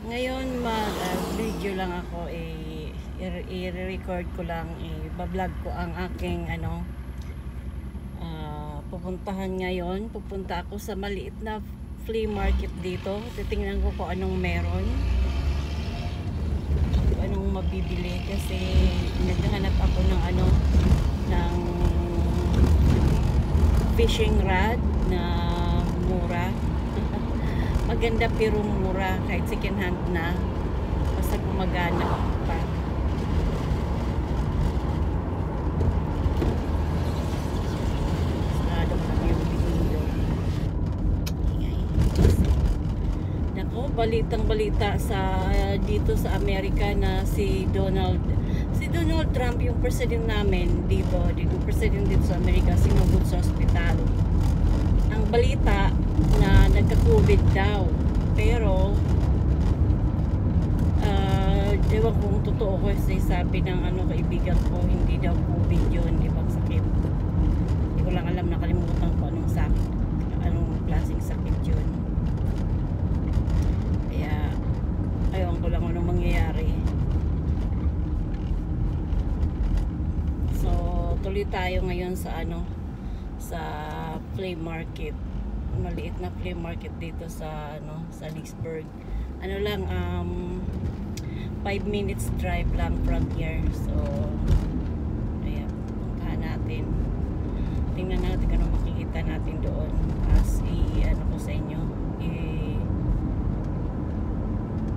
Ngayon mag-video lang ako, i-record ko lang, i-vlog ko ang aking pupuntahan ngayon. Pupunta ako sa maliit na flea market dito. Titingnan ko kung anong meron, kung anong mabibili, kasi naghahanap ako ng ng fishing rod na mura. Maganda pero mura, kahit second hand na, basta gumagana pa. Sarado lang yung window. Ingay. Nako, balitang balita sa dito sa Amerika na si Donald Trump, yung president namin dito president dito sa Amerika, sinugod sa ospital. Ang balita na nagka-COVID daw, pero ewan kung totoo ko, kasi sabi ng kaibigan ko, hindi daw COVID yun, ibang sakit. Hindi ko lang alam, nakalimutan ko anong sakit, anong klaseng sakit yun. Kaya ewan ko lang anong mangyayari. So tuloy tayo ngayon sa sa flea market, maliit na flea market dito sa sa Leesburg. 5 minutes drive lang from here. So ayan, puntahan natin, tingnan natin kung makikita natin doon. As ko sa inyo,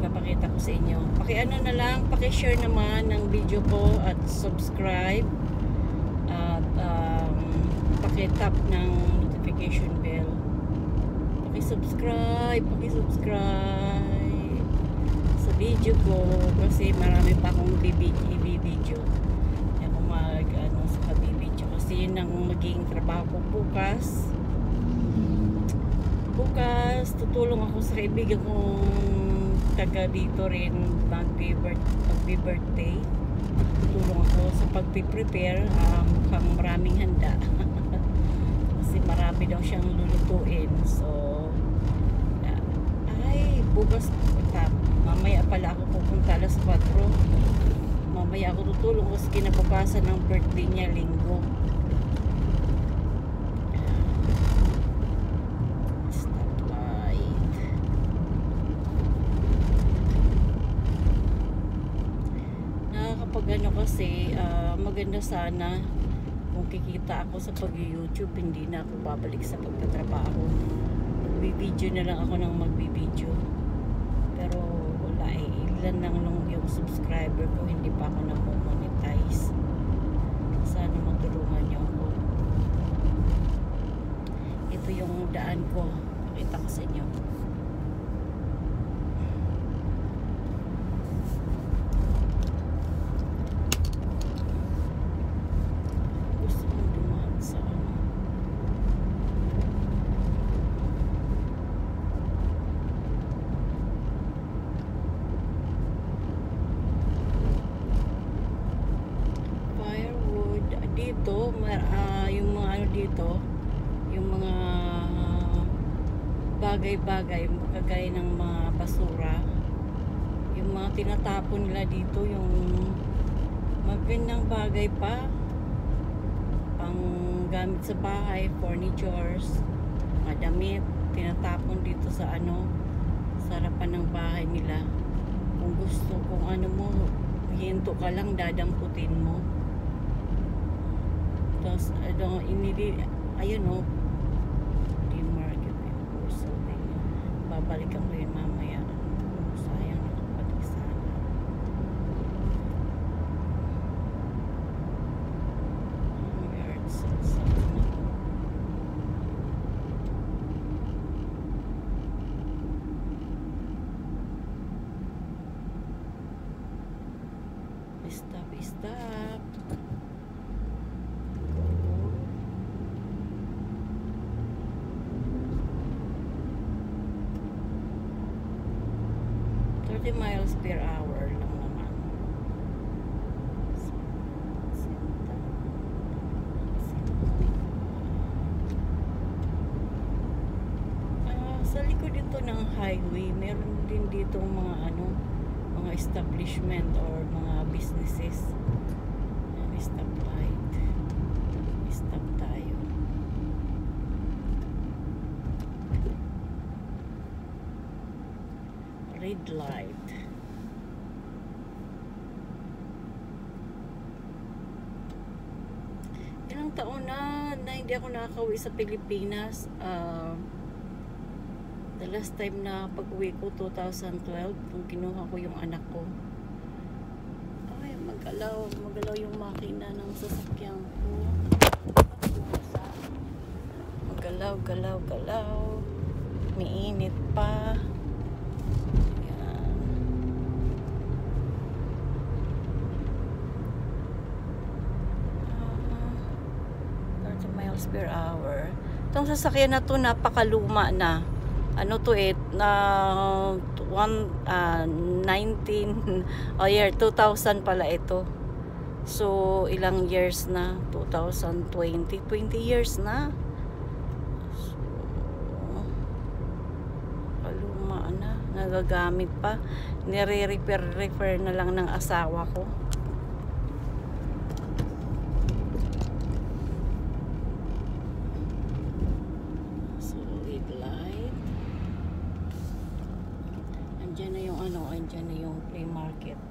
papakita ko sa inyo. Na lang, paki-share naman ng video ko at subscribe at paki-tap ng notification bell. Paki-subscribe sa video ko, kasi marami pa akong i-video. Kaya ako sa pag-video, kasi yun ang magiging trabaho ko bukas. Tutulong ako sa kaibigan kong taga dito rin, magbi-birthday. Tutulong ako sa pag-prepare, mukhang maraming handa. Kasi marami daw siyang lulutuin. So bukas mamaya pala ako pupunta alas 4. Mamaya ako tutulong kasi kinabukasan ng birthday niya, Linggo. Stoplight. Nakakapag kasi maganda sana kung kikita ako sa pag-YouTube, hindi na ako babalik sa pagtatrabaho. Magbibideo na lang ako ng magbibideo. Pero wala, ilan lang yung subscriber ko, hindi pa ako na-monetize. Sana matulungan niyo ako. Ito yung daan ko, pakita ko sa inyo. Gusto kong dumaan sa dito, yung mga dito, yung mga bagay-bagay kagaya ng mga basura, yung mga tinatapon nila dito, yung magandang bagay pa, pang gamit sa bahay, furnitures, mga damit, tinatapon dito sa sa harapan ng bahay nila. Kung gusto, kung mo, hinto ka lang, dadamputin mo. Tapos ayun flea market, so babalikan ko yun mamaya. Sayang, nakapalik sana. Yard sales. Stop. 30 miles per hour lang naman. Sa likod din to ng highway. Meron din dito mga mga establishment or mga businesses. Yan, stoplight. Stop tayo. Red light. Ilang taon na hindi ako nakakauwi sa Pilipinas. The last time na pag-uwi ko 2012 kung kinuha ko yung anak ko. Ay, magalaw yung makina ng sasakyan ko. Galaw. Miinit pa. Ayan. 30 miles per hour. Itong sasakyan na to napakaluma na. Ano to na 2000 pala ito. So ilang years na? 2020 years na. So kaluma na, nagagamit pa. Nire-repair na lang ng asawa ko. Andyan na yung play market.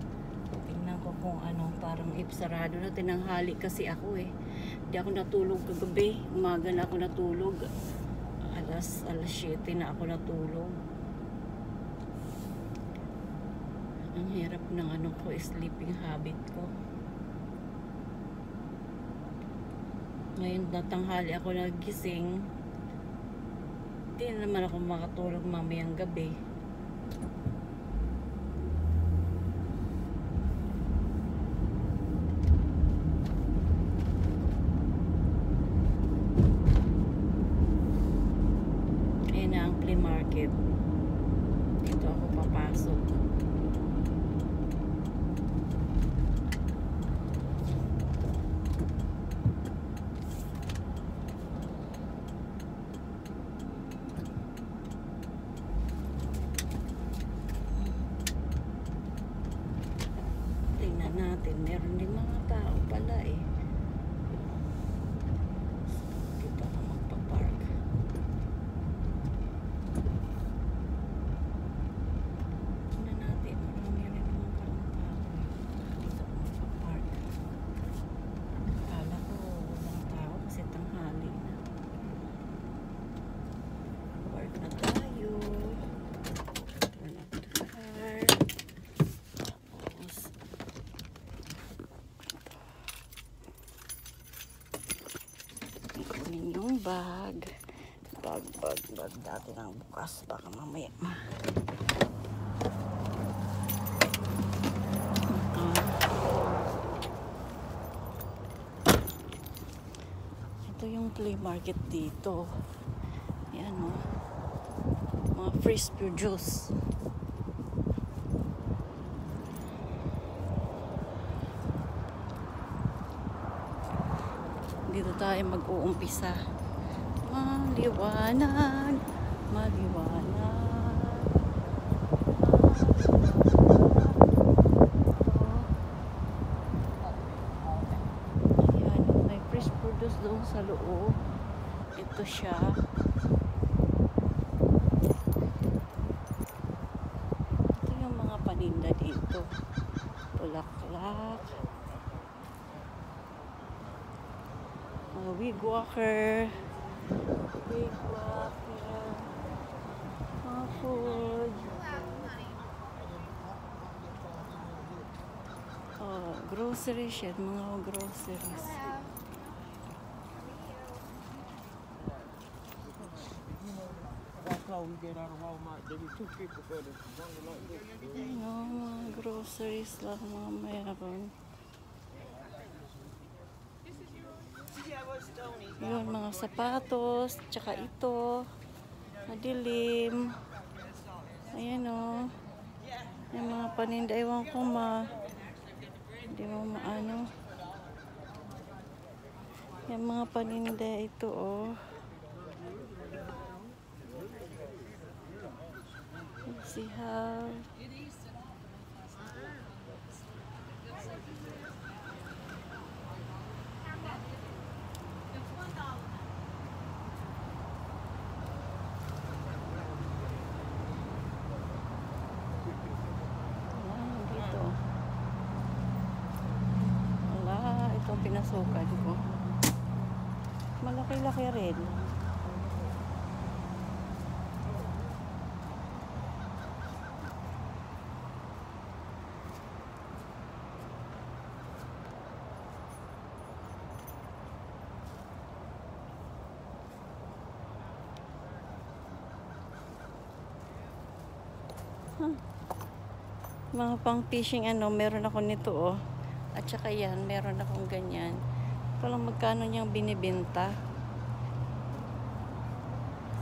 Tingnan ko kung parang sarado na. Tinanghali kasi ako hindi ako natulog kagabi. Umaga na ako natulog. Alas 7 na ako natulog. Ang hirap ng sleeping habit ko. Ngayon natanghali ako nagising. Hindi naman ako makatulog mamayang gabi. Market. Dito ako papasok. Tingnan natin, meron din mga tao pala Dito ako magpa-park. Bag dati nang bukas, baka mamaya ito yung play market dito. Yan mga fresh produce. Dito tayo mag-uumpisa. Maliwanag. Ayan, may fresh produce doon sa loob. Ito siya. Ito yung mga paninda dito. Bulaklak. Wig walker. Food. Groceries yan, mga groceries. Mga groceries lang mga mayroon. Yun, mga sapatos, tsaka ito. Madilim. Ayan yung mga paninda. Ewan ko hindi mo maano. Yung mga paninda ito Let's see how. Dito. Wala, itong pinasukan ko. Malaki-laki rin. Mga pang fishing meron ako nito oh. At saka yan, meron akong ganyan. Ito lang magkano niyang binibenta.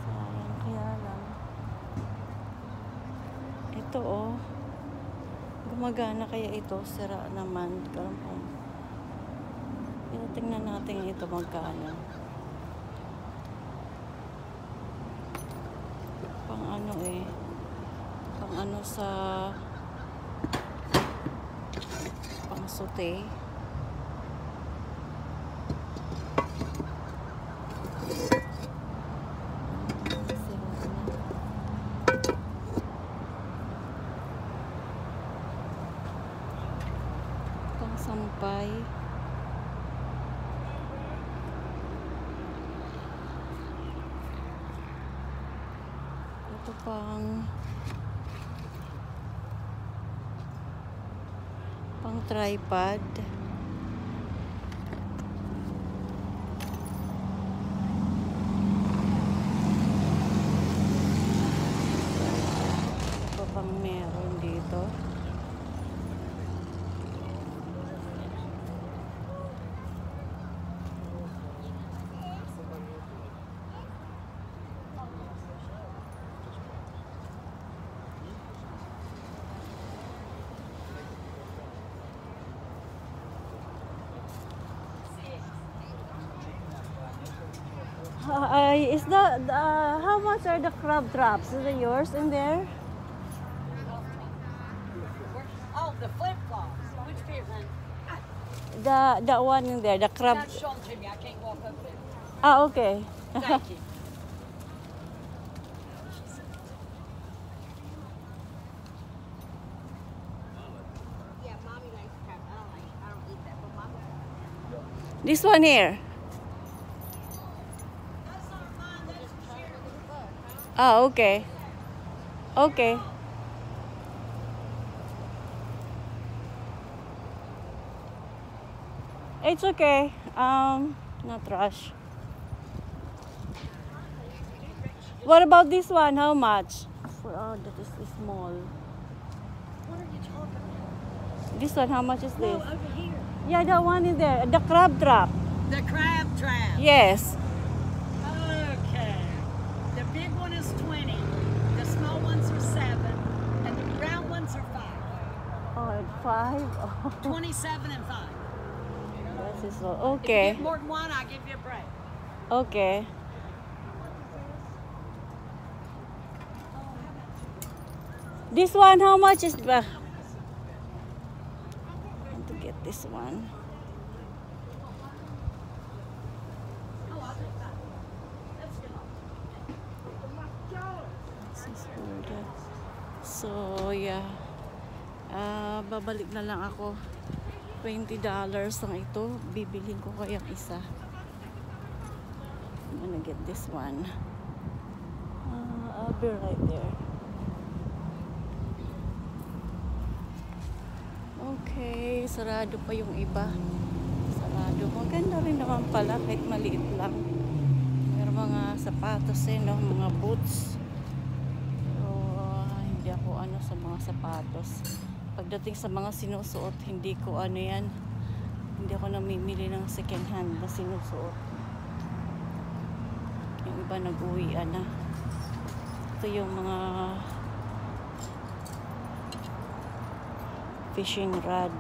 Sayang, kaya lang. Ito oh. Gumagana kaya ito? Sira naman. Tingnan natin ito magkano. Pang sa pang saute. Pang sampay. Ito pang tripod. Ito pang meron dito. Is how much are the crab traps? Is it yours in there? Oh, the flip flops. Which pair, hon? The one in there, the crab. Stop showing Jimmy. I can't walk up there. Ah, okay. Thank you. Yeah, mommy likes crab. I don't eat that, but mama. This one here. Ah, okay. Okay. It's okay. Not rush. What about this one? How much? Oh, that is small. What are you talking about? This one, how much is No, this? over here. Yeah, the one in there. The crab trap. The crab trap. Yes. Okay. The big one is 20. The small ones are 7. And the round ones are 5. Oh, 5? Oh, 27 and 5. this is all. If you Okay. get more than one, I'll give you a break. Okay. This one, how much is the? I want to get this one. This is for the. So yeah, babalik na lang ako. $20 lang ito. Bibilhin ko kayang isa. I'm gonna get this one. I'll be right there. Okay, sarado pa yung iba. Sarado. Maganda rin naman pala kahit maliit lang. May mga sapatos no? Mga boots. So, hindi ako sa mga sapatos. Pagdating sa mga sinusuot, hindi ko yan. Hindi ako namimili ng second hand na sinusuot. Yung iba nag-uwian na. Ito yung mga fishing rod.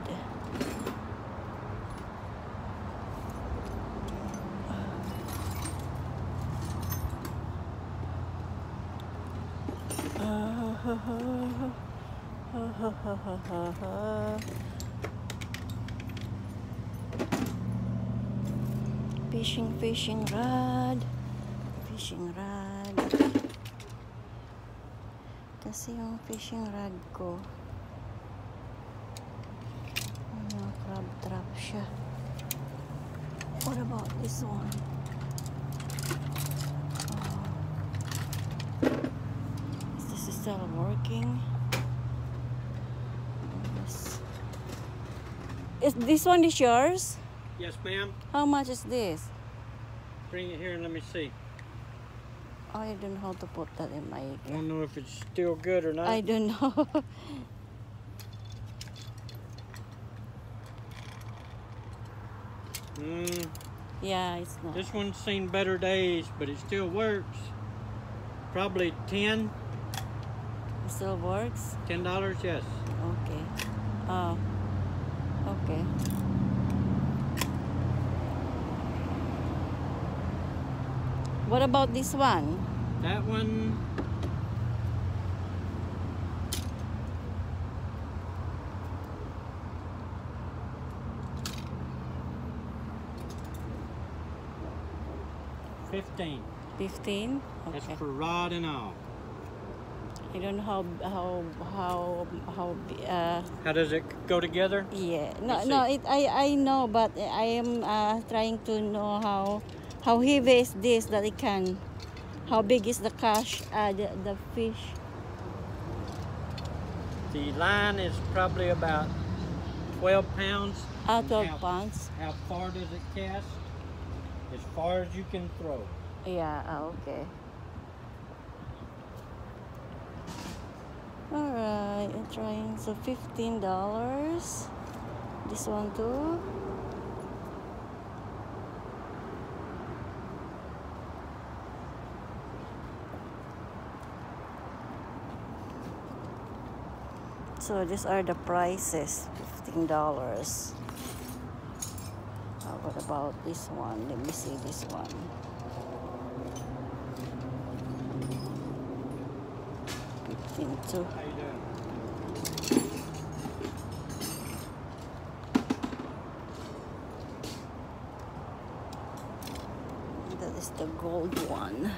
Fishing rod. Fishing rod. Kasi yung fishing rod ko, crab trap siya. What about this one? Is this still working? Yes. Is this one is yours? Yes, ma'am. How much is this? Bring it here and let me see. I don't know how to put that in my... I don't know if it's still good or not. I don't know. Yeah, it's not. This one's seen better days, but it still works. Probably 10. It still works? $10, yes. Okay. Oh. Okay. What about this one? That one, $15. 15? That's Okay. for rod and all. I don't know How does it go together? yeah. No, Let's no, see. I know, but I am trying to know how heavy is this that it can. How big is the the fish? The line is probably about 12 pounds. 12 How- pounds. How far does it cast? As far as you can throw. Yeah, okay. Alright, I'm trying. So $15. This one too. So these are the prices. $15. What about this one? Let me see this one. $15 How you doing? That is the gold one.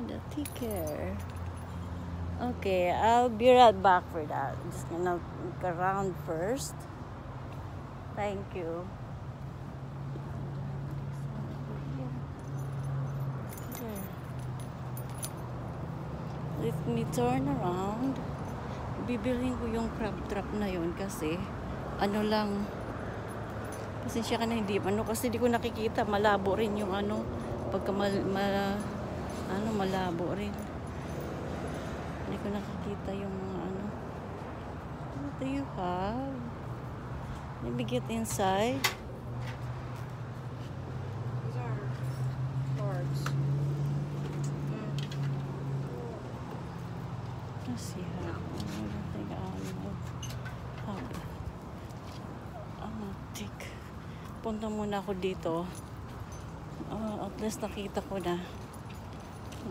The ticker. Okay, I'll be right back for that. I'm just gonna look around first. Thank you. Let me turn around. Bibilhin ko yung crab trap na yun kasi ano lang, pasensya ka na hindi kasi di ko nakikita, malabo rin yung pagka malabo rin. Hindi ko nakikita yung mga What do you have? Let me get inside. These are cards. Let's see how. Punta muna ako dito. At least nakita ko na.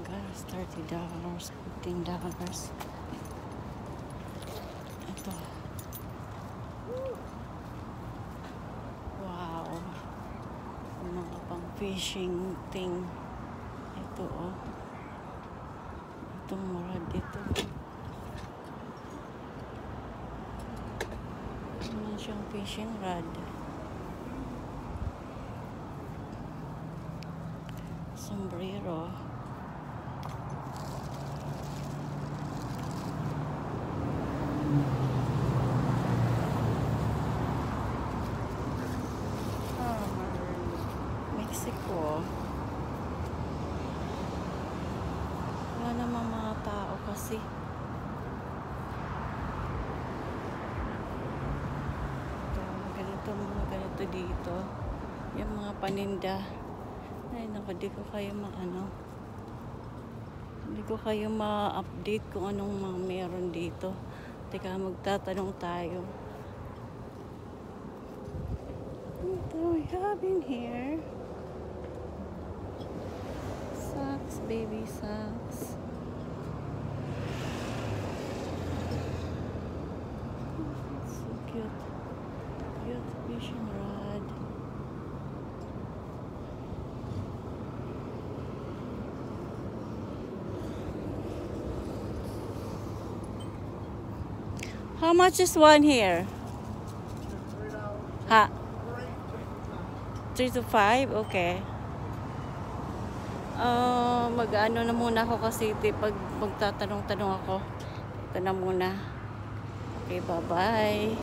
Guys, $30, $15. Ito. Wow. Mga pang fishing thing. Ito oh. Itong mura dito. Ano siyang fishing rod. Sombrero. Mexico. Wala namang mga tao kasi. Ito, mga ganito dito. Yung mga paninda. Ay, naku, di ko kayo hindi ko kayo ma-update kung anong mga meron dito. Teka, magtatanong tayo. What do we have in here? Socks, baby socks. fishing rod. How much is one here? Ha? 3 to 5? Okay. Mag-ano na muna ako kasi pag magtatanong-tanong ako. Ito na muna. Okay, bye-bye.